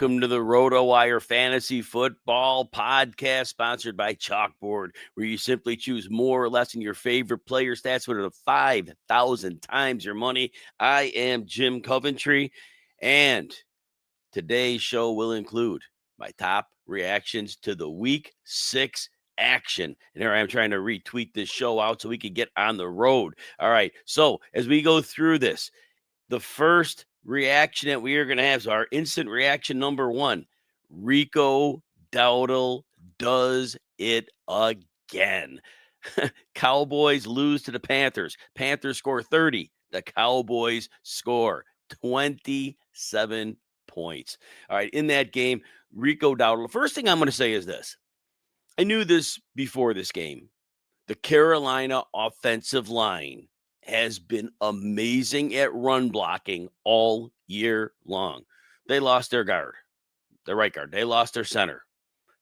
Welcome to the RotoWire Fantasy Football Podcast, sponsored by Chalkboard, where you simply choose more or less in your favorite player stats with a 5,000 times your money. I am Jim Coventry, and today's show will include my top reactions to the Week 6 action. And here I am trying to retweet this show out so we can get on the road. All right, so as we go through this, the first reaction that we are going to have is our instant reaction number one. Rico Dowdle does it again. Cowboys lose to the Panthers. Panthers score 30. The Cowboys score 27 points. All right, in that game, Rico Dowdle. The first thing I'm going to say is this. I knew this before this game. The Carolina offensive line has been amazing at run blocking all year long. They lost their guard, their right guard. They lost their center.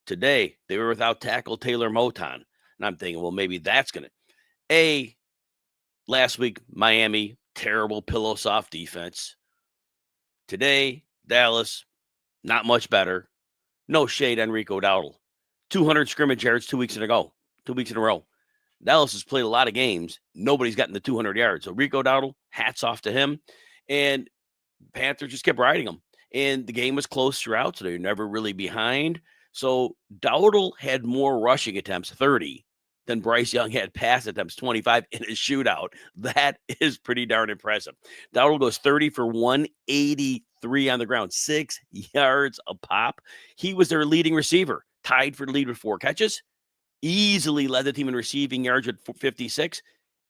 Today, they were without tackle Taylor Moton. And I'm thinking, well, maybe that's going to. Last week, Miami, terrible pillow soft defense. Today, Dallas, not much better. No shade on Rico Dowdle. 200 scrimmage yards 2 weeks in a row. Dallas has played a lot of games. Nobody's gotten the 200 yards. So Rico Dowdle, hats off to him. And Panthers just kept riding him. And the game was close throughout, so they're never really behind. So Dowdle had more rushing attempts, 30, than Bryce Young had pass attempts, 25, in a shootout. That is pretty darn impressive. Dowdle goes 30 for 183 on the ground, 6 yards a pop. He was their leading receiver, tied for the lead with 4 catches. Easily led the team in receiving yards at 56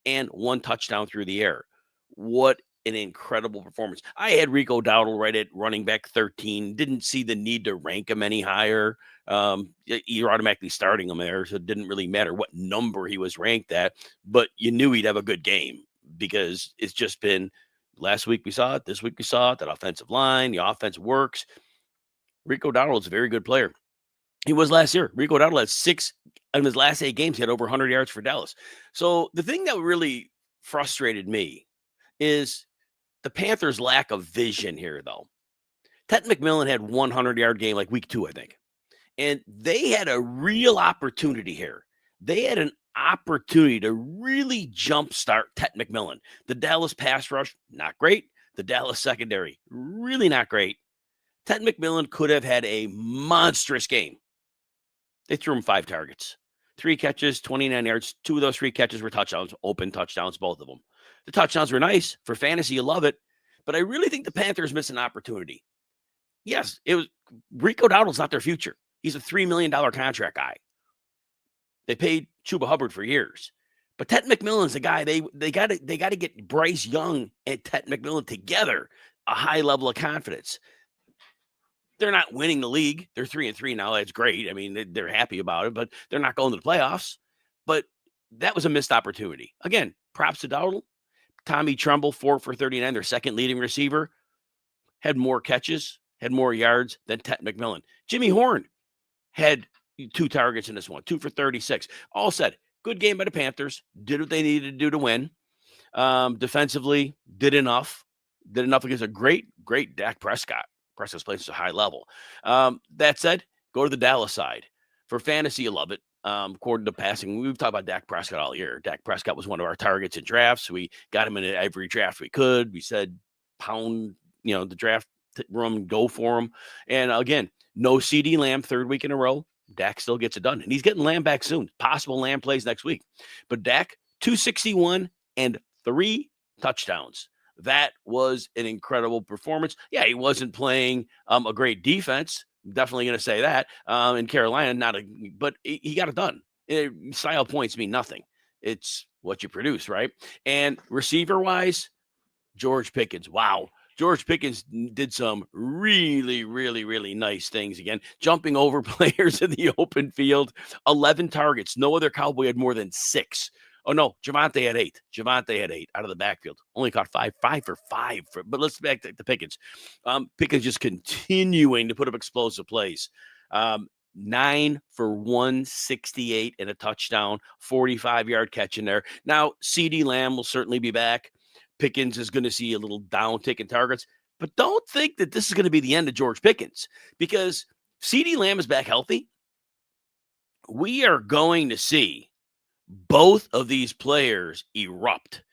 and 1 touchdown through the air. What an incredible performance. I had Rico Dowdle right at running back 13. Didn't see the need to rank him any higher. You're automatically starting him there, so it didn't really matter what number he was ranked at. But you knew he'd have a good game because it's just been last week we saw it, this week we saw it, that offensive line, the offense works. Rico Dowdle is a very good player. He was last year. Rico Dowdle had 6 in his last 8 games. He had over 100 yards for Dallas. So the thing that really frustrated me is the Panthers' lack of vision here, though. Ted McMillan had 100-yard game like week 2, I think. And they had a real opportunity here. They had an opportunity to really jumpstart Ted McMillan. The Dallas pass rush, not great. The Dallas secondary, really not great. Ted McMillan could have had a monstrous game. They threw him 5 targets, 3 catches, 29 yards. 2 of those 3 catches were touchdowns, open touchdowns, both of them. The touchdowns were nice. For fantasy, you love it. But I really think the Panthers missed an opportunity. Yes, it was Rico Dowdle's not their future. He's a $3 million contract guy. They paid Chuba Hubbard for years. But Ted McMillan's the guy. They got to get Bryce Young and Ted McMillan together, a high level of confidence. They're not winning the league. They're 3-3 now. That's great. I mean, they're happy about it, but they're not going to the playoffs. But that was a missed opportunity. Again, props to Dowdle. Tommy Tremble, 4 for 39, their second leading receiver, had more catches, had more yards than Ted McMillan. Jimmy Horn had 2 targets in this one, 2 for 36. All said, good game by the Panthers. Did what they needed to do to win. Defensively, did enough. Did enough against a great Dak Prescott. Prescott's playing at a high level. That said, go to the Dallas side. For fantasy, you love it. According to passing, we've talked about Dak Prescott all year. Dak Prescott was one of our targets in drafts. We got him in every draft we could. We said pound, the draft room, go for him. And again, no CeeDee Lamb 3rd week in a row. Dak still gets it done. And he's getting Lamb back soon. Possible Lamb plays next week. But Dak, 261 and 3 touchdowns. That was an incredible performance. Yeah, he wasn't playing a great defense. Definitely going to say that. In Carolina, but he got it done. Style points mean nothing. It's what you produce, right? And receiver-wise, George Pickens. Wow. George Pickens did some really, really, really nice things again. Jumping over players in the open field. 11 targets. No other Cowboy had more than 6. Oh, no, Javonte had 8. Javonte had 8 out of the backfield. Only caught 5 for 5. But let's back to Pickens. Pickens just continuing to put up explosive plays. 9 for 168 and a touchdown, 45-yard catch in there. Now, CeeDee Lamb will certainly be back. Pickens is going to see a little downtick in targets. But don't think that this is going to be the end of George Pickens, because CeeDee Lamb is back healthy. We are going to see both of these players erupt,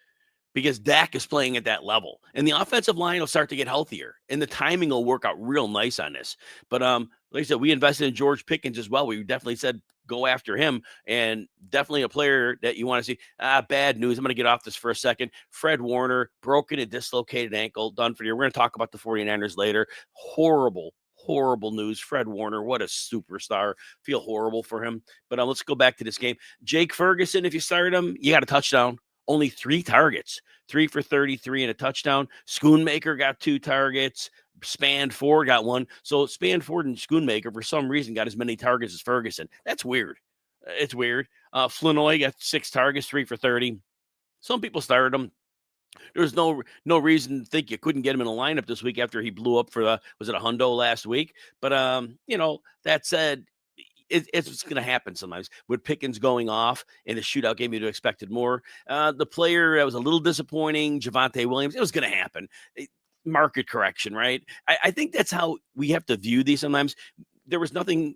because Dak is playing at that level, and the offensive line will start to get healthier, and the timing will work out real nice on this. But like I said, we invested in George Pickens as well. We definitely said go after him, and definitely a player that you want to see. Bad news. I'm going to get off this for a second. Fred Warner, broken and dislocated ankle, done for the year. We're going to talk about the 49ers later. Horrible news. Fred Warner, what a superstar. Feel horrible for him. But let's go back to this game. Jake Ferguson, if you started him, you got a touchdown. Only 3 targets, 3 for 33 and a touchdown. Schoonmaker got 2 targets. Spanford got 1. So Spanford and Schoonmaker, for some reason, got as many targets as Ferguson. That's weird. It's weird. Flinoy got 6 targets, 3 for 30. Some people started him. There's no reason to think you couldn't get him in a lineup this week after he blew up for was it a hundo last week? But that said, it's going to happen sometimes with Pickens going off in a shootout game. You'd have expected more. The player that was a little disappointing, Javonte Williams, it was going to happen. Market correction, right? I think that's how we have to view these sometimes. There was nothing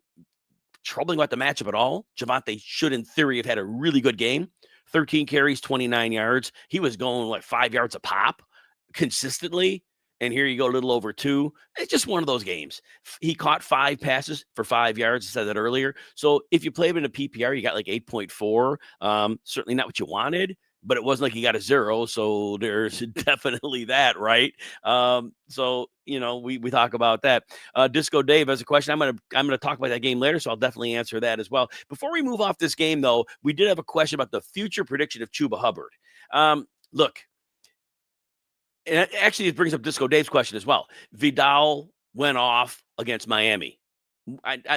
troubling about the matchup at all. Javonte should, in theory, have had a really good game. 13 carries, 29 yards. He was going like 5 yards a pop consistently. And here you go, a little over 2. It's just one of those games. He caught 5 passes for 5 yards. I said that earlier. So if you play him in a PPR, you got like 8.4. Certainly not what you wanted, but it wasn't like you got a 0. So there's definitely that, right? We talk about that. Disco Dave has a question. I'm gonna talk about that game later, so I'll definitely answer that as well. Before we move off this game, though, we did have a question about the future prediction of Chuba Hubbard. Look. And actually, it brings up Disco Dave's question as well. Vidal went off against Miami.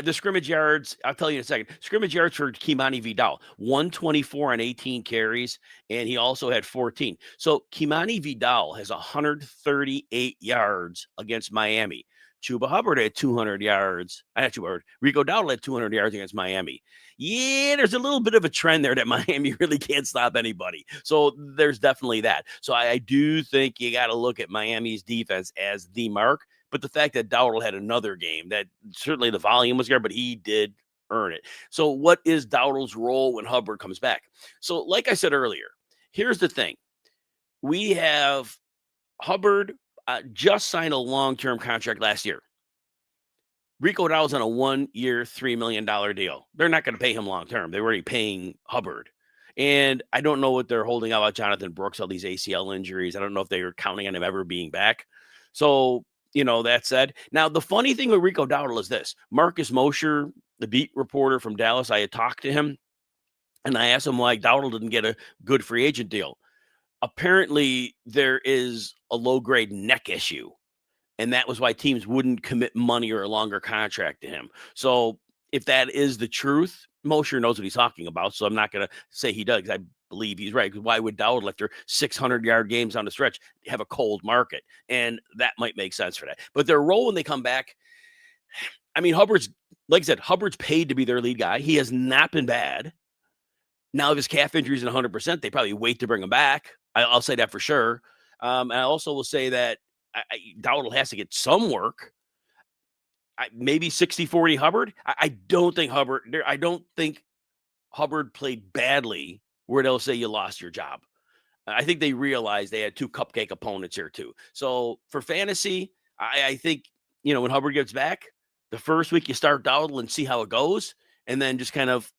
The scrimmage yards, I'll tell you in a second. Scrimmage yards for Kimani Vidal, 124 on 18 carries, and he also had 14. So Kimani Vidal has 138 yards against Miami. Chuba Hubbard had 200 yards. Rico Dowdle had 200 yards against Miami. Yeah, there's a little bit of a trend there that Miami really can't stop anybody. So there's definitely that. So I do think you got to look at Miami's defense as the mark. But the fact that Dowdle had another game, that certainly the volume was there, but he did earn it. So what is Dowdle's role when Hubbard comes back? So like I said earlier, here's the thing. We have Hubbard just signed a long-term contract last year. Rico Dowdle's on a 1-year, $3 million deal. They're not going to pay him long-term. They're already paying Hubbard. And I don't know what they're holding out about Jonathan Brooks, all these ACL injuries. I don't know if they were counting on him ever being back. So, that said, now the funny thing with Rico Dowdle is this. Marcus Mosher, the beat reporter from Dallas, I had talked to him, and I asked him why Dowdle didn't get a good free agent deal. Apparently, there is a low-grade neck issue, and that was why teams wouldn't commit money or a longer contract to him. So if that is the truth, Mosher knows what he's talking about, so I'm not going to say he does, because I believe he's right. Because why would Dowdle, after 600-yard games on the stretch, have a cold market? And that might make sense for that. But their role when they come back, I mean, Hubbard's paid to be their lead guy. He has not been bad. Now, if his calf injury is 100%, they probably wait to bring him back. I'll say that for sure. And I also will say that Dowdle has to get some work. Maybe 60-40 Hubbard. I don't think Hubbard played badly where they'll say you lost your job. I think they realized they had 2 cupcake opponents here too. So for fantasy, I think, when Hubbard gets back, the first week you start Dowdle and see how it goes, and then just kind of,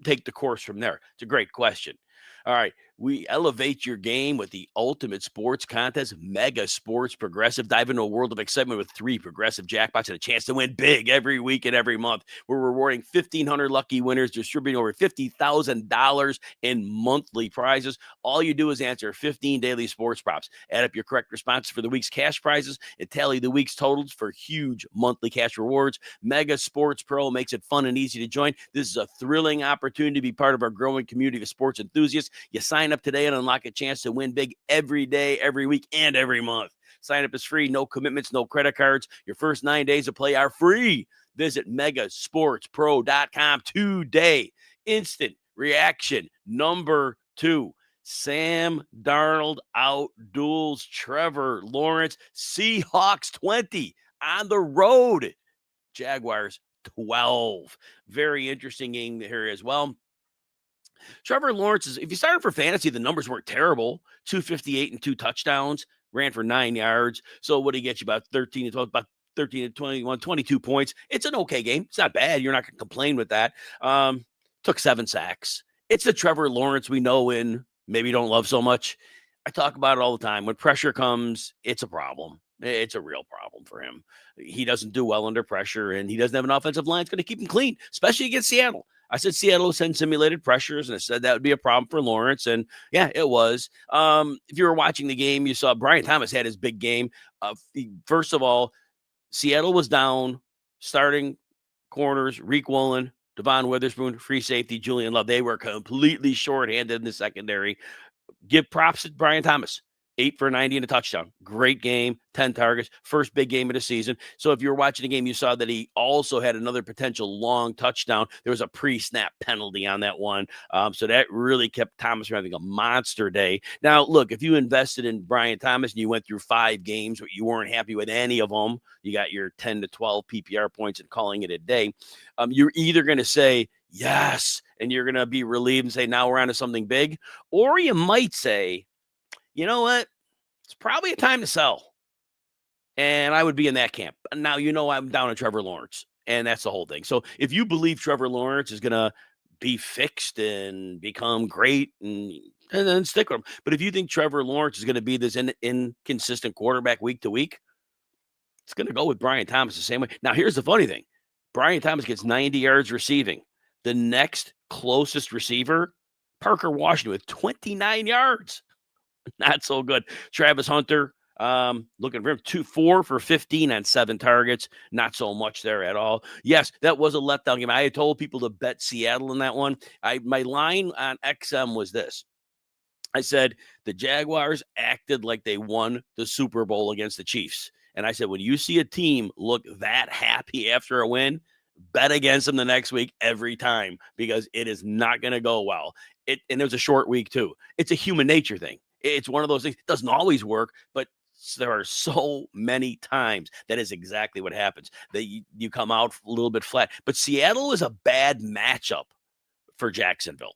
take the course from there. It's a great question. All right. We elevate your game with the ultimate sports contest, Mega Sports Progressive. Dive into a world of excitement with 3 progressive jackpots and a chance to win big every week and every month. We're rewarding 1,500 lucky winners, distributing over $50,000 in monthly prizes. All you do is answer 15 daily sports props. Add up your correct responses for the week's cash prizes and tally the week's totals for huge monthly cash rewards. Mega Sports Pro makes it fun and easy to join. This is a thrilling opportunity to be part of our growing community of sports enthusiasts. You sign up today and unlock a chance to win big every day, every week, and every month. Sign up is free, no commitments, no credit cards. Your first 9 days of play are free. Visit megasportspro.com today. Instant reaction number 2. Sam Darnold outduels Trevor Lawrence. Seahawks 20 on the road. Jaguars 12. Very interesting game here as well. Trevor Lawrence is, if you started for fantasy, the numbers weren't terrible. 258 and 2 touchdowns, ran for 9 yards. So what did he get you? About 13 to 12, about 13 to 21, 22 points. It's an okay game. It's not bad. You're not going to complain with that. Took 7 sacks. It's the Trevor Lawrence we know and maybe don't love so much. I talk about it all the time. When pressure comes, it's a problem. It's a real problem for him. He doesn't do well under pressure, and he doesn't have an offensive line that's going to keep him clean, especially against Seattle. I said Seattle send simulated pressures, and I said that would be a problem for Lawrence, and yeah, it was. If you were watching the game, you saw Brian Thomas had his big game. First of all, Seattle was down, starting corners, Reek Woolen, Devon Witherspoon, free safety, Julian Love. They were completely shorthanded in the secondary. Give props to Brian Thomas. 8 for 90 and a touchdown. Great game, 10 targets, first big game of the season. So if you were watching the game, you saw that he also had another potential long touchdown. There was a pre-snap penalty on that one. So that really kept Thomas from having a monster day. Now, look, if you invested in Brian Thomas and you went through 5 games, but you weren't happy with any of them, you got your 10 to 12 PPR points and calling it a day, you're either going to say, yes, and you're going to be relieved and say, now we're on to something big, or you might say, you know what? It's probably a time to sell. And I would be in that camp. Now, I'm down on Trevor Lawrence, and that's the whole thing. So if you believe Trevor Lawrence is going to be fixed and become great, and then stick with him. But if you think Trevor Lawrence is going to be this inconsistent quarterback week to week, it's going to go with Brian Thomas the same way. Now, here's the funny thing. Brian Thomas gets 90 yards receiving. The next closest receiver, Parker Washington, with 29 yards. Not so good. Travis Hunter, looking for him, 4 for 15 on 7 targets. Not so much there at all. Yes, that was a letdown game. I had told people to bet Seattle in that one. My line on XM was this. I said the Jaguars acted like they won the Super Bowl against the Chiefs. And I said, when you see a team look that happy after a win, bet against them the next week every time, because it is not going to go well. And it was a short week too. It's a human nature thing. It's one of those things. It doesn't always work, but there are so many times that is exactly what happens, that you come out a little bit flat. But Seattle is a bad matchup for Jacksonville.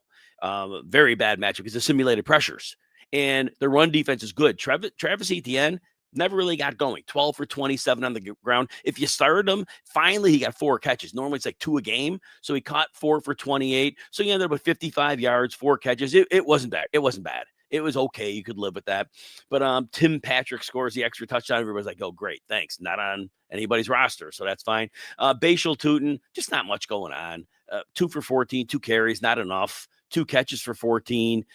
Very bad matchup because of simulated pressures. And the run defense is good. Travis Etienne never really got going. 12 for 27 on the ground. If you started him, finally he got 4 catches. Normally it's like 2 a game. So he caught 4 for 28. So he ended up with 55 yards, 4 catches. It wasn't bad. It wasn't bad. It was okay. You could live with that. But Tim Patrick scores the extra touchdown. Everybody's like, oh, great. Thanks. Not on anybody's roster. So that's fine. Bashal Tutin, just not much going on. 2 for 14, 2 carries, not enough. 2 catches for 14.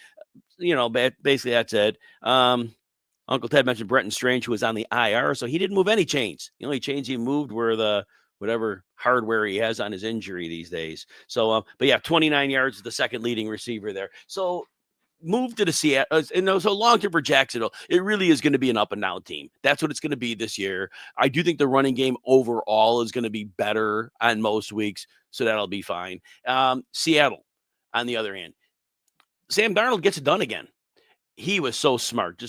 Basically that's it. Uncle Ted mentioned Brenton Strange, who was on the IR, so he didn't move any chains. The only chains he moved were the whatever hardware he has on his injury these days. So, but yeah, 29 yards is the second leading receiver there. So move to the Seattle, and so long term for Jacksonville, it really is going to be an up and down team. That's what it's going to be this year. I do think the running game overall is going to be better on most weeks, so that'll be fine. Seattle, on the other hand, Sam Darnold gets it done again. He was so smart.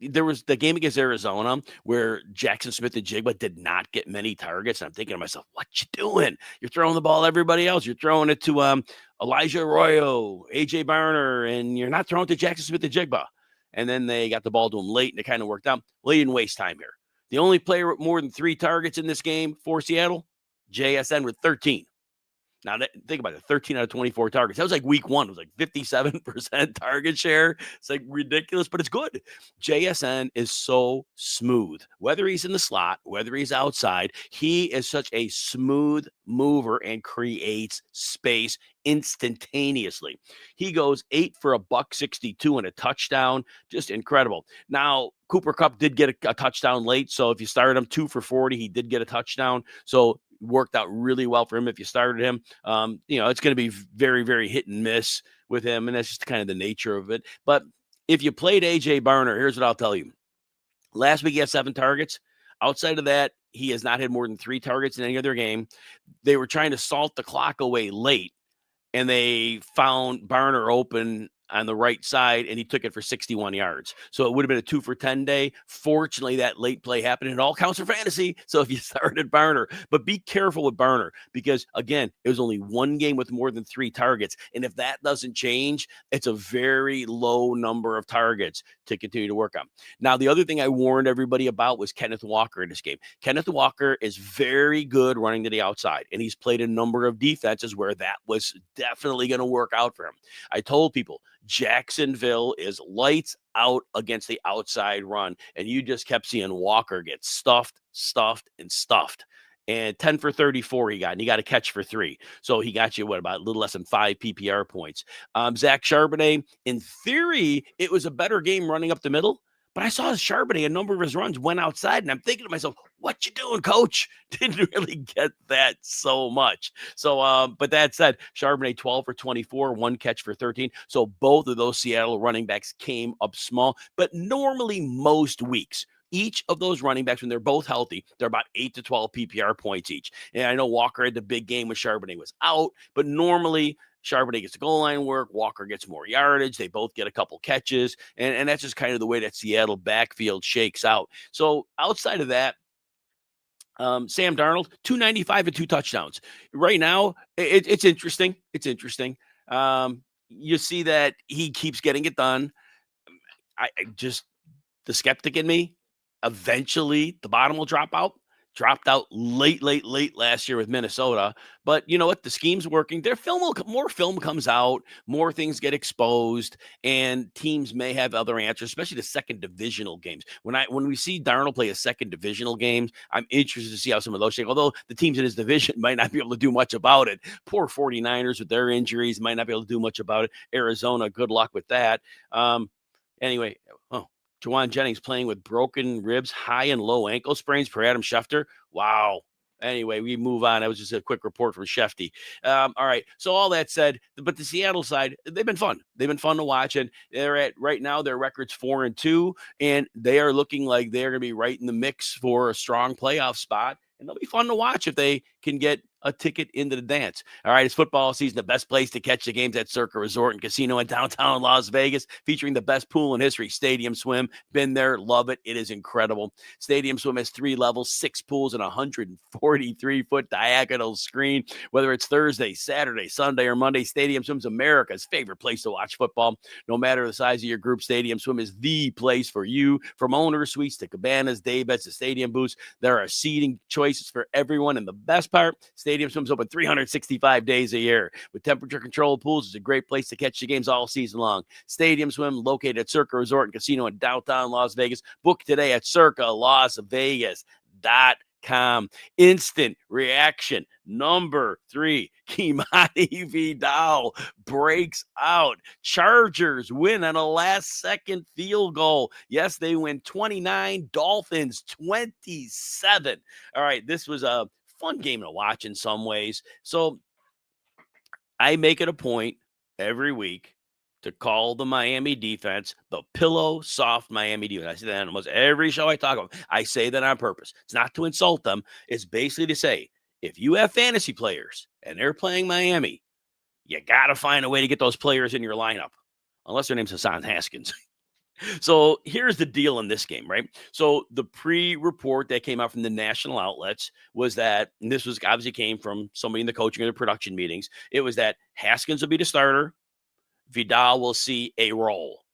There was the game against Arizona where Jackson Smith-Njigba did not get many targets. And I'm thinking to myself, what you doing? You're throwing the ball to everybody else. You're throwing it to Elijah Arroyo, AJ Barner, and you're not throwing it to Jackson Smith-Njigba. And then they got the ball to him late, and it kind of worked out. Well, he didn't waste time here. The only player with more than 3 targets in this game for Seattle, JSN with 13. Now, think about it, 13 out of 24 targets. That was like week 1. It was like 57% target share. It's like ridiculous, but it's good. JSN is so smooth. Whether he's in the slot, whether he's outside, he is such a smooth mover and creates space instantaneously. He goes 8 for $162 and a touchdown. Just incredible. Now, Cooper Kupp did get a touchdown late, so if you started him 2 for 40, he did get a touchdown. So worked out really well for him if you started him. It's going to be very, very hit and miss with him, and that's just kind of the nature of it. But if you played AJ Barner, here's what I'll tell you. Last week he had 7 targets. Outside of that, he has not had more than 3 targets in any other game. They were trying to salt the clock away late, and they found Barner open on the right side, and he took it for 61 yards. So it would have been a 2 for 10 day. Fortunately, that late play happened, and it all counts for fantasy. So if you started Barner, but be careful with Barner because, again, it was only one game with more than 3 targets. And if that doesn't change, it's a very low number of targets to continue to work on. Now, the other thing I warned everybody about was Kenneth Walker in this game. Kenneth Walker is very good running to the outside, and he's played a number of defenses where that was definitely going to work out for him. I told people, Jacksonville is lights out against the outside run, and you just kept seeing Walker get stuffed. And 10 for 34 he got, and he got a catch for 3. So he got you, about a little less than 5 PPR points. Zach Charbonnet, in theory, it was a better game running up the middle. But I saw Charbonnet, a number of his runs went outside, and I'm thinking to myself, what you doing, coach? Didn't really get that so much. So, but that said, Charbonnet 12 for 24, 1 catch for 13. So both of those Seattle running backs came up small. But normally most weeks, each of those running backs, when they're both healthy, they're about 8 to 12 PPR points each. And I know Walker had the big game when Charbonnet was out, but normally Charbonnet gets the goal line work. Walker gets more yardage. They both get a couple catches. And that's just kind of the way that Seattle backfield shakes out. So outside of that, Sam Darnold, 295 and 2 touchdowns. Right now, it's interesting. It's interesting. You see that he keeps getting it done. I just, the skeptic in me, eventually the bottom will drop out. Dropped out late last year with Minnesota. But you know what? The scheme's working. More film comes out, more things get exposed, and teams may have other answers, especially the second divisional games. When we see Darnold play a second divisional game, I'm interested to see how some of those shake. Although the teams in his division might not be able to do much about it. Poor 49ers with their injuries might not be able to do much about it. Arizona, good luck with that. Anyway, Juwan Jennings playing with broken ribs, high and low ankle sprains per Adam Schefter. Wow. Anyway, we move on. That was just a quick report from Shefty. All right. So all that said, but the Seattle side, they've been fun. They've been fun to watch. And right now, their record's 4-2, and they are looking like they're going to be right in the mix for a strong playoff spot. And they'll be fun to watch if they can get a ticket into the dance. All right, it's football season. The best place to catch the games at Circa Resort and Casino in downtown Las Vegas, featuring the best pool in history, Stadium Swim. Been there, love it. It is incredible. Stadium Swim has 3 levels, 6 pools, and a 143-foot diagonal screen. Whether it's Thursday, Saturday, Sunday, or Monday, Stadium Swim's America's favorite place to watch football. No matter the size of your group, Stadium Swim is the place for you. From owner suites to cabanas, day beds to stadium booths, there are seating choices for everyone. And the best part, Stadium Swim's open 365 days a year. With temperature-controlled pools, it's a great place to catch the games all season long. Stadium Swim, located at Circa Resort and Casino in downtown Las Vegas. Book today at circalasvegas.com. Instant reaction number 3. Kimani Vidal breaks out. Chargers win on a last-second field goal. Yes, they win 29. Dolphins 27. All right, this was a fun game to watch in some ways. So I make it a point every week to call the Miami defense the pillow soft Miami defense. I say that on almost every show I talk about. I say that on purpose. It's not to insult them. It's basically to say, if you have fantasy players and they're playing Miami, you got to find a way to get those players in your lineup, unless their name's Hassan Haskins. So here's the deal in this game, right? So the pre-report that came out from the national outlets was that, and this was obviously came from somebody in the coaching or the production meetings, it was that Haskins will be the starter. Vidal will see a role.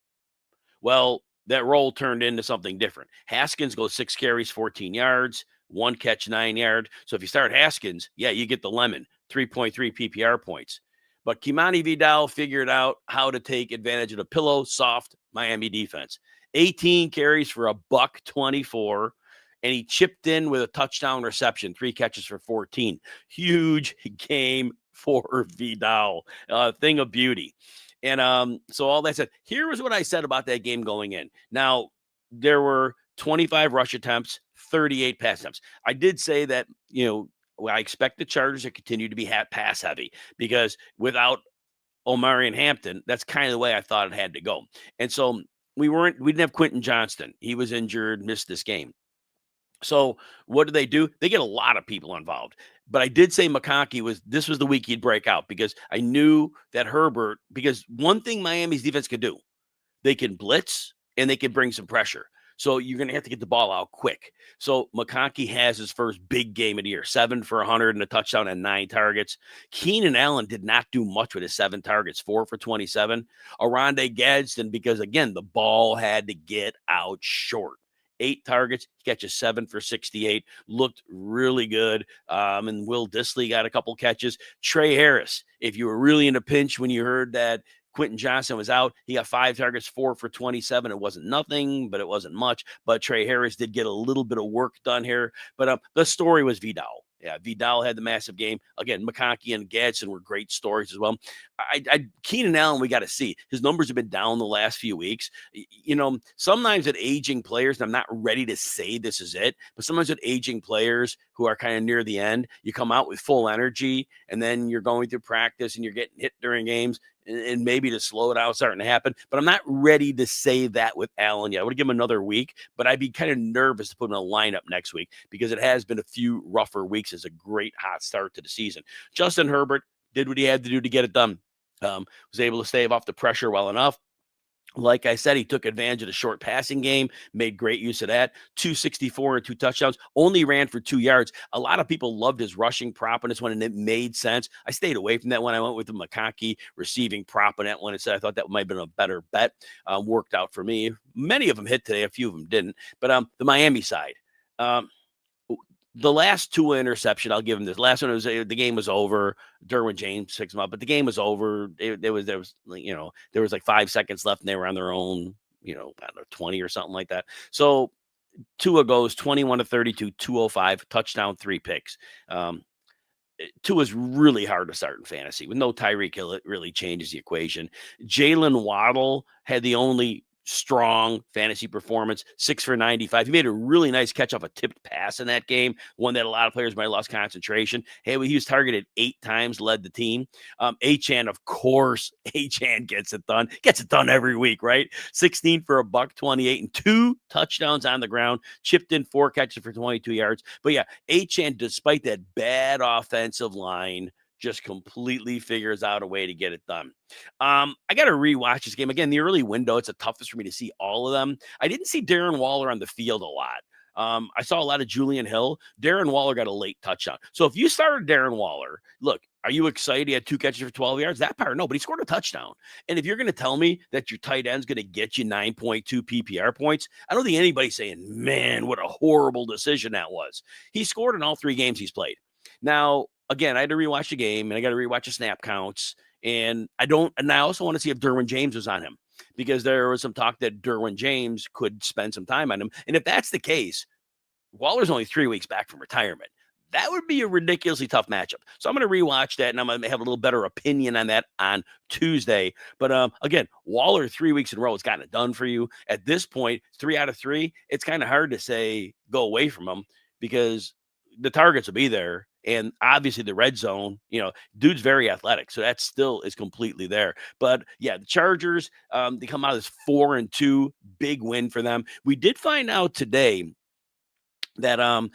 Well, that role turned into something different. Haskins goes 6 carries, 14 yards, 1 catch, 9 yards. So if you start Haskins, yeah, you get the lemon, 3.3 PPR points. But Kimani Vidal figured out how to take advantage of the pillow soft Miami defense. 18 carries for $124, and he chipped in with a touchdown reception, 3 catches for 14. Huge game for Vidal, thing of beauty. And so all that said, here was what I said about that game going in. Now, there were 25 rush attempts, 38 pass attempts. I did say that, I expect the Chargers to continue to be pass heavy because without Omarion Hampton, that's kind of the way I thought it had to go. And so we didn't have Quentin Johnston. He was injured, missed this game. So what do? They get a lot of people involved. But I did say this was the week he'd break out because I knew that Herbert, because one thing Miami's defense could do, they can blitz and they can bring some pressure. So you're going to have to get the ball out quick. So McConkey has his first big game of the year, 7 for 100 and a touchdown and 9 targets. Keenan Allen did not do much with his 7 targets, 4 for 27. Aronde Gadsden, because again, the ball had to get out short. 8 targets, he catches 7 for 68, looked really good. And Will Dissly got a couple catches. Trey Harris, if you were really in a pinch when you heard that Quentin Johnson was out, he got 5 targets, 4 for 27. It wasn't nothing, but it wasn't much. But Trey Harris did get a little bit of work done here. But the story was Vidal. Yeah, Vidal had the massive game. Again, McConkey and Gadsden were great stories as well. Keenan Allen, we got to see. His numbers have been down the last few weeks. Sometimes with aging players, and I'm not ready to say this is it, but sometimes with aging players who are kind of near the end, you come out with full energy, and then you're going through practice and you're getting hit during games, and maybe the slow down starting to happen. But I'm not ready to say that with Allen yet. I would give him another week, but I'd be kind of nervous to put him in a lineup next week because it has been a few rougher weeks as a great hot start to the season. Justin Herbert did what he had to do to get it done. Was able to stave off the pressure well enough. Like I said, he took advantage of the short passing game, made great use of that. 264 and 2 touchdowns, only ran for 2 yards. A lot of people loved his rushing prop in this one, and it made sense. I stayed away from that one. I went with the McConkey receiving prop in that one. Instead, I thought that might have been a better bet. Worked out for me. Many of them hit today. A few of them didn't. But the Miami side. The last 2 interception, I'll give him this. Last one was the game was over. Derwin James picks him up, but the game was over. There was like 5 seconds left, and they were on their own, I don't know, 20 or something like that. So Tua goes 21 to 32, 205, touchdown, 3 picks. Tua is really hard to start in fantasy. With no Tyreek Hill, it really changes the equation. Jalen Waddle had the only strong fantasy performance, 6 for 95. He made a really nice catch off a tipped pass in that game, one that a lot of players might have lost concentration. Hey, he was targeted 8 times, led the team. Achane, of course, Achane gets it done every week, right? 16 for $128 and 2 touchdowns on the ground, chipped in 4 catches for 22 yards. But yeah, Achane, despite that bad offensive line, just completely figures out a way to get it done. I got to rewatch this game again. The early window, it's the toughest for me to see all of them. I didn't see Darren Waller on the field a lot. I saw a lot of Julian Hill. Darren Waller got a late touchdown. So if you started Darren Waller, look, are you excited? He had 2 catches for 12 yards. That part, no, but he scored a touchdown. And if you're going to tell me that your tight end's going to get you 9.2 PPR points, I don't think anybody's saying, man, what a horrible decision that was. He scored in all 3 games he's played. Now, again, I had to rewatch the game, and I got to rewatch the snap counts. And I also want to see if Derwin James was on him, because there was some talk that Derwin James could spend some time on him. And if that's the case, Waller's only 3 weeks back from retirement. That would be a ridiculously tough matchup. So I'm going to rewatch that, and I'm going to have a little better opinion on that on Tuesday. But again, Waller 3 weeks in a row has gotten it done for you. At this point, 3 out of 3, it's kind of hard to say go away from him because the targets will be there. And obviously the red zone, dude's very athletic. So that still is completely there. But yeah, the Chargers, they come out as 4-2, big win for them. We did find out today that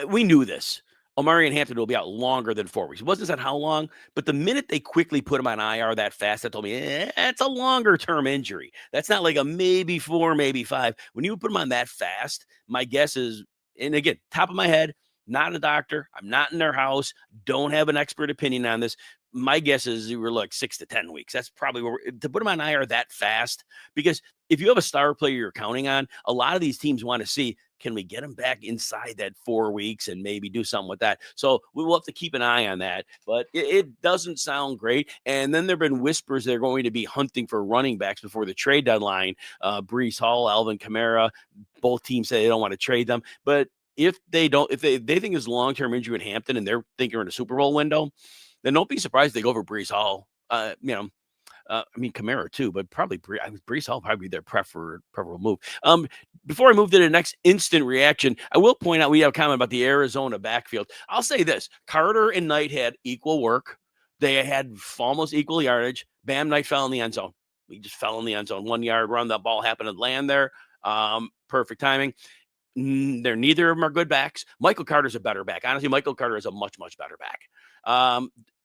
we knew this. Omarion Hampton will be out longer than 4 weeks. It wasn't said how long, but the minute they quickly put him on IR that fast, that told me it's a longer term injury. That's not like a maybe 4, maybe 5. When you put him on that fast, my guess is, and again, top of my head, not a doctor. I'm not in their house. Don't have an expert opinion on this. My guess is you were like 6 to 10 weeks. That's probably to put them on IR that fast, because if you have a star player you're counting on, a lot of these teams want to see, can we get them back inside that 4 weeks and maybe do something with that? So we will have to keep an eye on that, but it doesn't sound great. And then there've been whispers they're going to be hunting for running backs before the trade deadline. Breece Hall, Alvin Kamara, both teams say they don't want to trade them, but if they think it's long-term injury in Hampton and they're thinking in a Super Bowl window, then don't be surprised they go over Breece Hall. Kamara too, but probably Breece Hall probably be their preferable move. Before I move to the next instant reaction, I will point out we have a comment about the Arizona backfield. I'll say this: Carter and Knight had equal work. They had almost equal yardage. Bam Knight fell in the end zone. He just fell in the end zone. 1 yard run. That ball happened to land there. Perfect timing. They're neither of them are good backs. Michael Carter's a better back. Honestly, Michael Carter is a much, much better back.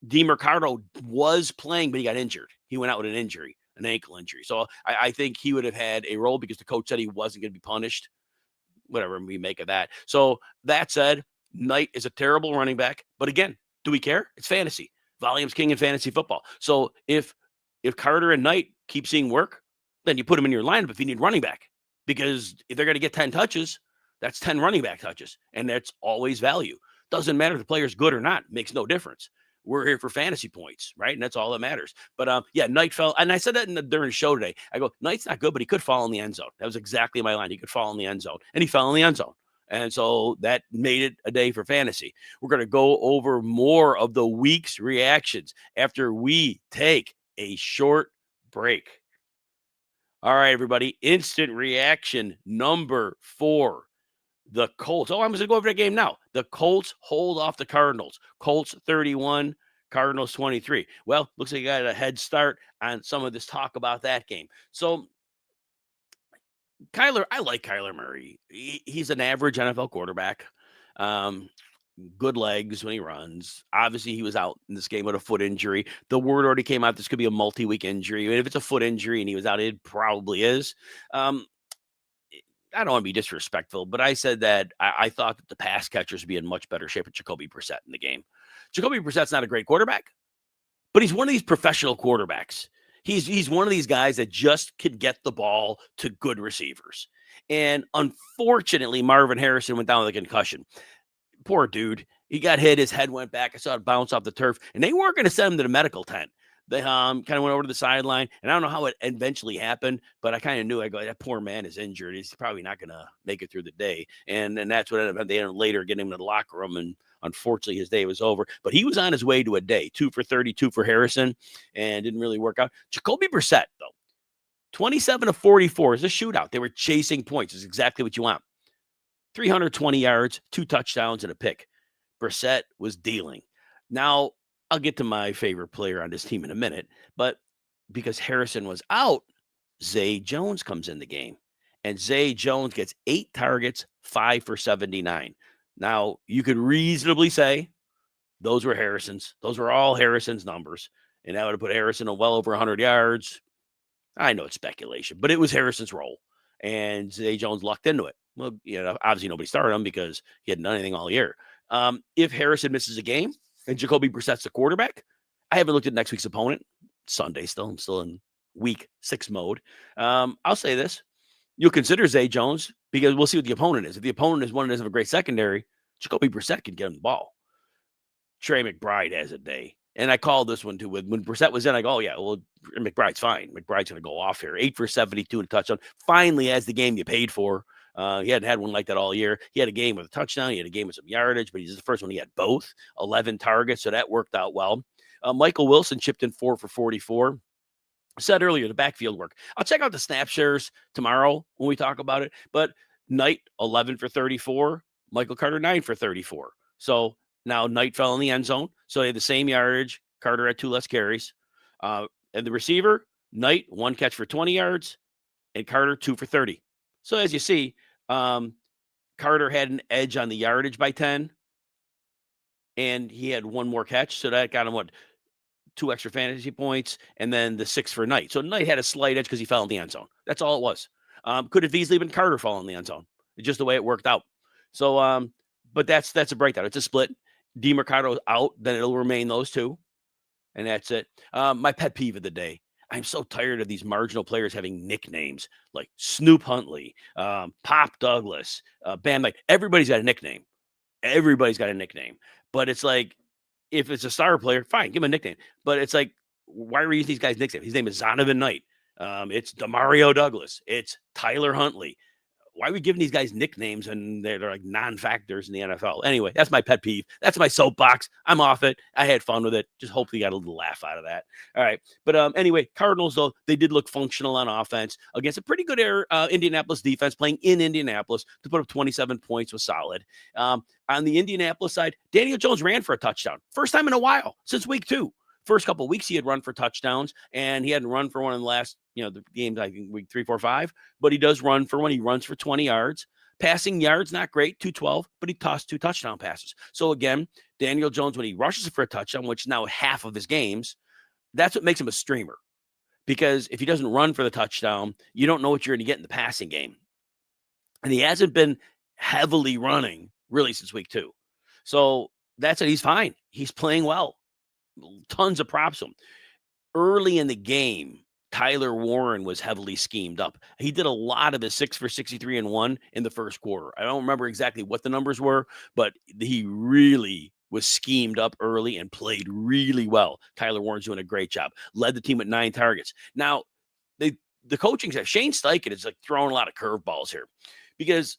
DeMercado was playing, but he got injured. He went out with an injury, an ankle injury. So I think he would have had a role because the coach said he wasn't going to be punished. Whatever we make of that. So that said, Knight is a terrible running back. But again, do we care? It's fantasy. Volume's king in fantasy football. So if Carter and Knight keep seeing work, then you put them in your lineup if you need running back. Because if they're going to get 10 touches, that's 10 running back touches. And that's always value. Doesn't matter if the player's good or not. Makes no difference. We're here for fantasy points, right? And that's all that matters. But yeah, Knight fell. And I said that during the show today. I go, Knight's not good, but he could fall in the end zone. That was exactly my line. He could fall in the end zone. And he fell in the end zone. And so that made it a day for fantasy. We're going to go over more of the week's reactions after we take a short break. All right, everybody. Instant reaction number 4. The Colts. Oh, I'm going to go over that game now. The Colts hold off the Cardinals. Colts 31, Cardinals 23. Well, looks like you got a head start on some of this talk about that game. So, I like Kyler Murray. He's an average NFL quarterback. Good legs when he runs. Obviously, he was out in this game with a foot injury. The word already came out this could be a multi-week injury. And if it's a foot injury and he was out, it probably is. I don't want to be disrespectful, but I said that I thought that the pass catchers would be in much better shape with Jacoby Brissett in the game. Jacoby Brissett's not a great quarterback, but he's one of these professional quarterbacks. He's one of these guys that just could get the ball to good receivers. And unfortunately, Marvin Harrison went down with a concussion. Poor dude. He got hit. His head went back. I saw it bounce off the turf. And they weren't going to send him to the medical tent. They kind of went over to the sideline, and I don't know how it eventually happened, but I kind of knew. I go, that poor man is injured. He's probably not going to make it through the day, and that's what ended up. They ended up later getting him to the locker room, and unfortunately, his day was over. But he was on his way to a day. 2 for 32 for Harrison, and didn't really work out. Jacoby Brissett, though, 27 of 44 is a shootout. They were chasing points. It's exactly what you want. 320 yards, 2 touchdowns, and a pick. Brissett was dealing. Now, I'll get to my favorite player on this team in a minute, but because Harrison was out, Zay Jones comes in the game, and Zay Jones gets 8 targets, 5 for 79. Now, you could reasonably say those were Harrison's. Those were all Harrison's numbers, and that would have put Harrison on well over 100 yards. I know it's speculation, but it was Harrison's role, and Zay Jones lucked into it. Well, obviously nobody started him because he hadn't done anything all year. If Harrison misses a game, and Jacoby Brissett's the quarterback, I haven't looked at next week's opponent. Sunday still. I'm still in week 6 mode. I'll say this. You'll consider Zay Jones because we'll see what the opponent is. If the opponent is one that doesn't have a great secondary, Jacoby Brissett can get him the ball. Trey McBride has a day. And I called this one too. When Brissett was in, I go, oh, yeah, well, McBride's fine. McBride's going to go off here. 8 for 72 and a touchdown. Finally has the game you paid for. He hadn't had one like that all year. He had a game with a touchdown. He had a game with some yardage, but he's the first one. He had both 11 targets. So that worked out well. Michael Wilson chipped in 4 for 44. I said earlier, the backfield work. I'll check out the snap shares tomorrow when we talk about it. But Knight, 11 for 34. Michael Carter, 9 for 34. So now Knight fell in the end zone. So they had the same yardage. Carter had 2 less carries. And the receiver, Knight, 1 catch for 20 yards. And Carter, 2 for 30. So as you see, Carter had an edge on the yardage by 10, and he had 1 more catch. So that got him, 2 extra fantasy points, and then the 6 for Knight. So Knight had a slight edge because he fell in the end zone. That's all it was. Could have easily been Carter falling in the end zone. It's just the way it worked out. So, but that's a breakdown. It's a split. DeMercado out, then it'll remain those 2, and that's it. My pet peeve of the day. I'm so tired of these marginal players having nicknames like Snoop Huntley, Pop Douglas, Bam. Like everybody's got a nickname. Everybody's got a nickname. But it's like, if it's a star player, fine, give him a nickname. But it's like, why are we using these guys' nicknames? His name is Zonovan Knight. It's Demario Douglas. It's Tyler Huntley. Why are we giving these guys nicknames and they're like non-factors in the NFL? Anyway, that's my pet peeve. That's my soapbox. I'm off it. I had fun with it. Just hopefully got a little laugh out of that. All right. But anyway, Cardinals, though, they did look functional on offense against a pretty good Indianapolis defense playing in Indianapolis. To put up 27 points was solid. On the Indianapolis side, Daniel Jones ran for a touchdown. First time in a while since week 2. First couple of weeks, he had run for touchdowns, and he hadn't run for one in the last, the games, I think, week 3, 4, 5. But he does run for one. He runs for 20 yards. Passing yards, not great, 212, but he tossed 2 touchdown passes. So again, Daniel Jones, when he rushes for a touchdown, which is now half of his games, that's what makes him a streamer. Because if he doesn't run for the touchdown, you don't know what you're going to get in the passing game. And he hasn't been heavily running really since week 2. So that's it. He's fine. He's playing well. Tons of props to him. Early in the game, Tyler Warren was heavily schemed up. He did a lot of his 6 for 63 and 1 in the first quarter. I don't remember exactly what the numbers were, but he really was schemed up early and played really well. Tyler Warren's doing a great job. Led the team with 9 targets. Now, the coaching staff, Shane Steichen is like throwing a lot of curveballs here because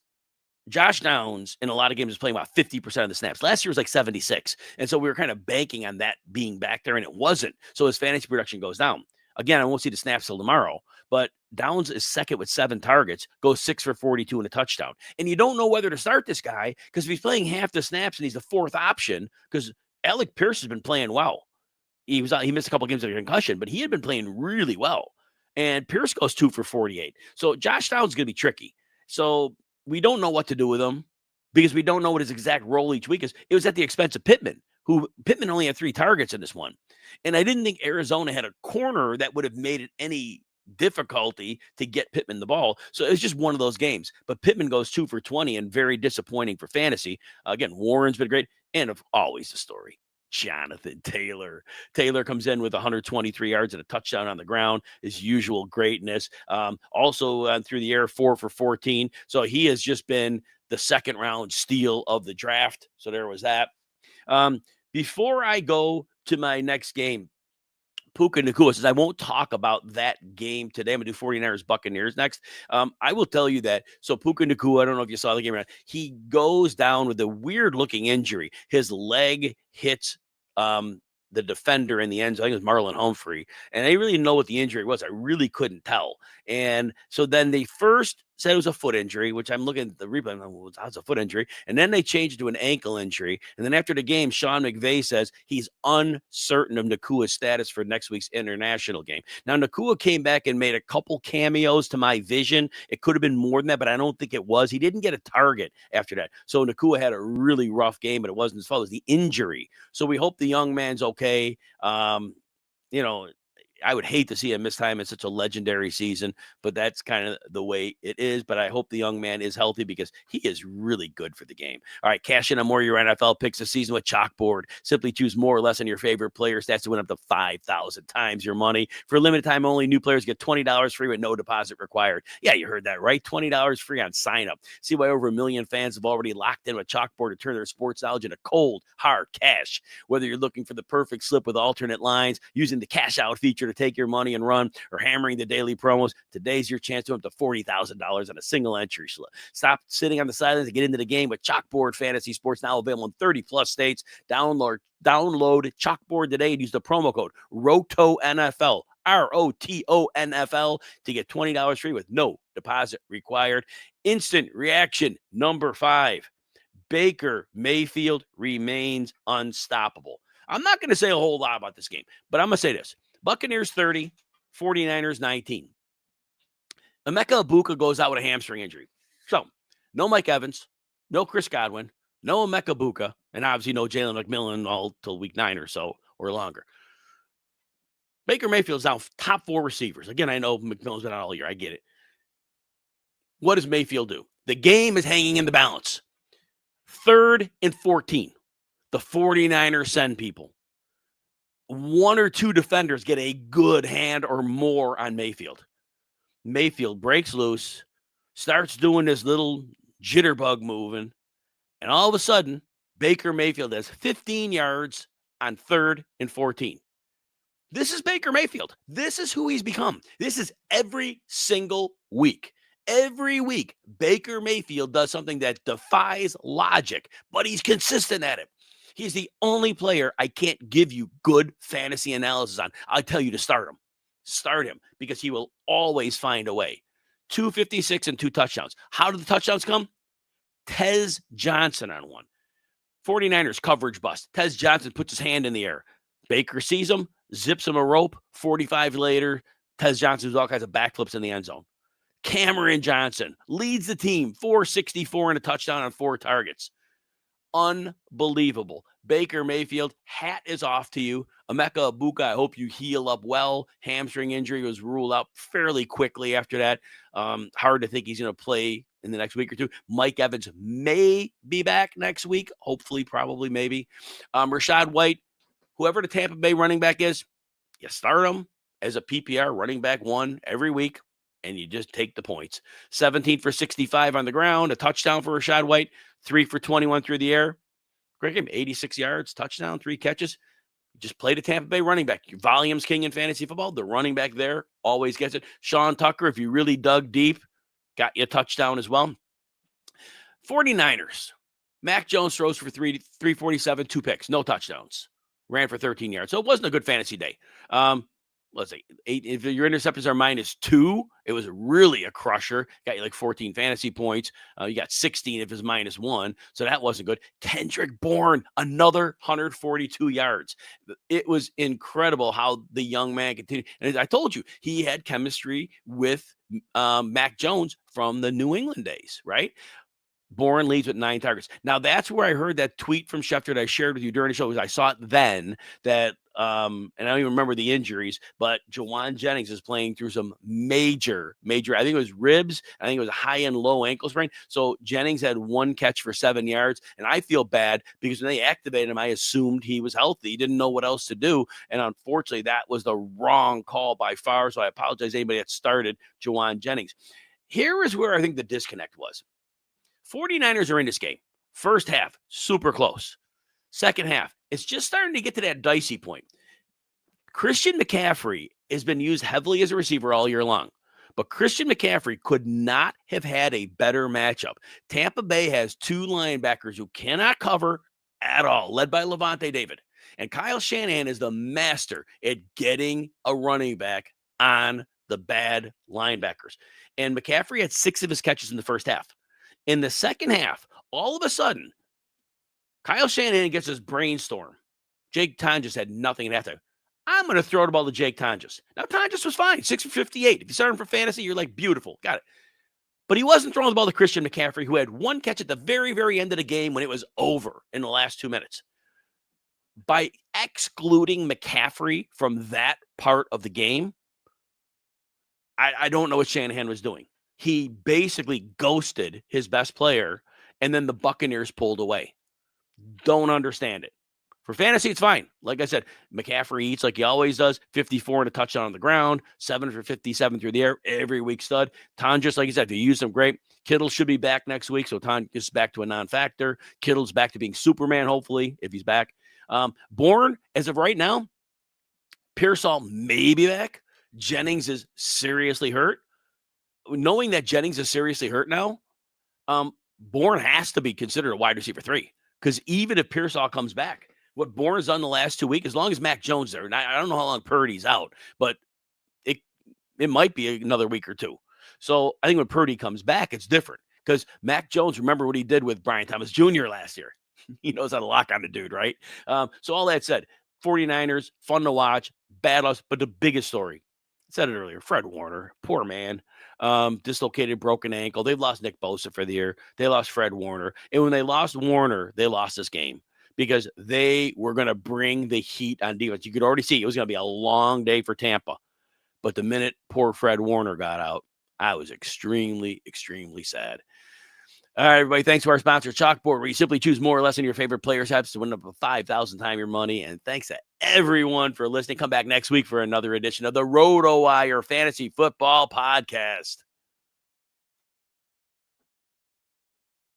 Josh Downs in a lot of games is playing about 50% of the snaps. Last year was like 76. And so we were kind of banking on that being back there, and it wasn't. So his fantasy production goes down. Again, I won't see the snaps till tomorrow, but Downs is second with 7 targets, goes 6 for 42 and a touchdown. And you don't know whether to start this guy because if he's playing half the snaps and he's the 4th option, because Alec Pierce has been playing well. He missed a couple games of concussion, but he had been playing really well. And Pierce goes 2 for 48. So Josh Downs is going to be tricky. So we don't know what to do with him because we don't know what his exact role each week is. It was at the expense of Pittman, who Pittman only had 3 targets in this one. And I didn't think Arizona had a corner that would have made it any difficulty to get Pittman the ball. So it was just one of those games. But Pittman goes 2 for 20 and very disappointing for fantasy. Again, Warren's been great. And of always the story, Jonathan Taylor. Taylor comes in with 123 yards and a touchdown on the ground, his usual greatness. Also through the air, 4 for 14. So he has just been the second round steal of the draft. So there was that. Before I go to my next game, Puka Nacua says, I won't talk about that game today. I'm going to do 49ers Buccaneers next. I will tell you that. So Puka Nacua, I don't know if you saw the game. He goes down with a weird looking injury. His leg hits the defender in the end zone. I think it was Marlon Humphrey. And they really didn't know what the injury was. I really couldn't tell. And so then they first said it was a foot injury, which I'm looking at the replay. Well, how's a foot injury? And then they changed it to an ankle injury. And then after the game, Sean McVay says he's uncertain of Nakua's status for next week's international game. Now, Nacua came back and made a couple cameos to my vision. It could have been more than that, but I don't think it was. He didn't get a target after that. So Nacua had a really rough game, but it wasn't his fault. It was the injury. So we hope the young man's okay. I would hate to see him miss time in such a legendary season, but that's kind of the way it is. But I hope the young man is healthy because he is really good for the game. All right, cash in on more of your NFL picks this season with Chalkboard. Simply choose more or less on your favorite players. That's to win up to 5,000 times your money. For a limited time only, new players get $20 free with no deposit required. Yeah, you heard that right. $20 free on sign up. See why over 1 million fans have already locked in with Chalkboard to turn their sports knowledge into cold, hard cash. Whether you're looking for the perfect slip with alternate lines, using the cash out feature to take your money and run, or hammering the daily promos, today's your chance to win up to $40,000 on a single entry slip. Stop sitting on the sidelines and get into the game with Chalkboard Fantasy Sports, now available in 30 plus states. Download Chalkboard today and use the promo code ROTONFL, ROTONFL, to get $20 free with no deposit required. Instant reaction number 5. Baker Mayfield remains unstoppable. I'm not going to say a whole lot about this game, but I'm going to say this. Buccaneers 30, 49ers 19. Emeka Egbuka goes out with a hamstring injury. So, no Mike Evans, no Chris Godwin, no Emeka Egbuka, and obviously no Jalen McMillan all till week 9 or so or longer. Baker Mayfield's now top 4 receivers. Again, I know McMillan's been out all year. I get it. What does Mayfield do? The game is hanging in the balance. 3rd and 14. The 49ers send people. 1 or 2 defenders get a good hand or more on Mayfield. Mayfield breaks loose, starts doing this little jitterbug moving, and all of a sudden, Baker Mayfield has 15 yards on 3rd and 14. This is Baker Mayfield. This is who he's become. This is every single week. Every week, Baker Mayfield does something that defies logic, but he's consistent at it. He's the only player I can't give you good fantasy analysis on. I'll tell you to start him. Start him because he will always find a way. 256 and 2 touchdowns. How did the touchdowns come? Tez Johnson on one. 49ers coverage bust. Tez Johnson puts his hand in the air. Baker sees him, zips him a rope. 45 later, Tez Johnson does all kinds of backflips in the end zone. Cameron Johnson leads the team, 464 and a touchdown on 4 targets. Unbelievable. Baker Mayfield, hat is off to you. Emeka Egbuka, I hope you heal up well. Hamstring injury was ruled out fairly quickly after that. Hard to think he's going to play in the next week or two. Mike Evans may be back next week. Hopefully, probably, maybe. Rachaad White, whoever the Tampa Bay running back is, you start him as a PPR running back 1 every week, and you just take the points. 17 for 65 on the ground, a touchdown for Rachaad White, 3 for 21 through the air. Great game, 86 yards, touchdown, 3 catches. Just play the Tampa Bay running back. Your volume's king in fantasy football. The running back there always gets it. Sean Tucker, if you really dug deep, got you a touchdown as well. 49ers. Mac Jones throws for 347, 2 picks, no touchdowns. Ran for 13 yards. So it wasn't a good fantasy day. Let's say 8. If your interceptions are -2, it was really a crusher. Got you like 14 fantasy points. You got 16 if it's -1. So that wasn't good. Kendrick Bourne, another 142 yards. It was incredible how the young man continued. And I told you, he had chemistry with Mac Jones from the New England days, right? Bourne leads with 9 targets. Now, that's where I heard that tweet from Schefter that I shared with you during the show, because I saw it then that, and I don't even remember the injuries, but Jawan Jennings is playing through some major, I think it was ribs. I think it was a high and low ankle sprain. So Jennings had 1 catch for 7 yards. And I feel bad because when they activated him, I assumed he was healthy. He didn't know what else to do. And unfortunately, that was the wrong call by far. So I apologize to anybody that started Jawan Jennings. Here is where I think the disconnect was. 49ers are in this game. First half, super close. Second half, it's just starting to get to that dicey point. Christian McCaffrey has been used heavily as a receiver all year long, but Christian McCaffrey could not have had a better matchup. Tampa Bay has 2 linebackers who cannot cover at all, led by Levante David. And Kyle Shanahan is the master at getting a running back on the bad linebackers. And McCaffrey had 6 of his catches in the first half. In the second half, all of a sudden, Kyle Shanahan gets his brainstorm. Jake Tonjes had nothing at halftime. I'm going to throw the ball to Jake Tonjes. Now, Tonjes was fine, 6 for 58. If you start him for fantasy, you're like, beautiful, got it. But he wasn't throwing the ball to Christian McCaffrey, who had 1 catch at the very, very end of the game when it was over in the last 2 minutes. By excluding McCaffrey from that part of the game, I don't know what Shanahan was doing. He basically ghosted his best player, and then the Buccaneers pulled away. Don't understand it. For fantasy, it's fine. Like I said, McCaffrey eats like he always does, 54 and a touchdown on the ground, 7 for 57 through the air, every week stud. Tonjes, like I said, if you use him, great. Kittle should be back next week, so Tonjes is back to a non-factor. Kittle's back to being Superman, hopefully, if he's back. Bourne, as of right now, Pearsall may be back. Jennings is seriously hurt. Knowing that Jennings is seriously hurt now, Bourne has to be considered a wide receiver 3, because even if Pearsall comes back, what Bourne's done the last 2 weeks, as long as Mac Jones there, and I don't know how long Purdy's out, but it might be another week or 2. So I think when Purdy comes back, it's different, because Mac Jones, remember what he did with Brian Thomas Jr. last year. He knows how to lock on the dude, right? So all that said, 49ers, fun to watch, bad loss, but the biggest story, I said it earlier, Fred Warner, poor man. Dislocated, broken ankle. They've lost Nick Bosa for the year. They lost Fred Warner. And when they lost Warner, they lost this game because they were going to bring the heat on defense. You could already see it was going to be a long day for Tampa. But the minute poor Fred Warner got out, I was extremely, extremely sad. All right, everybody, thanks to our sponsor, Chalkboard, where you simply choose more or less than your favorite players' hats to win up to 5,000 times your money. And thanks to everyone for listening. Come back next week for another edition of the RotoWire Fantasy Football Podcast.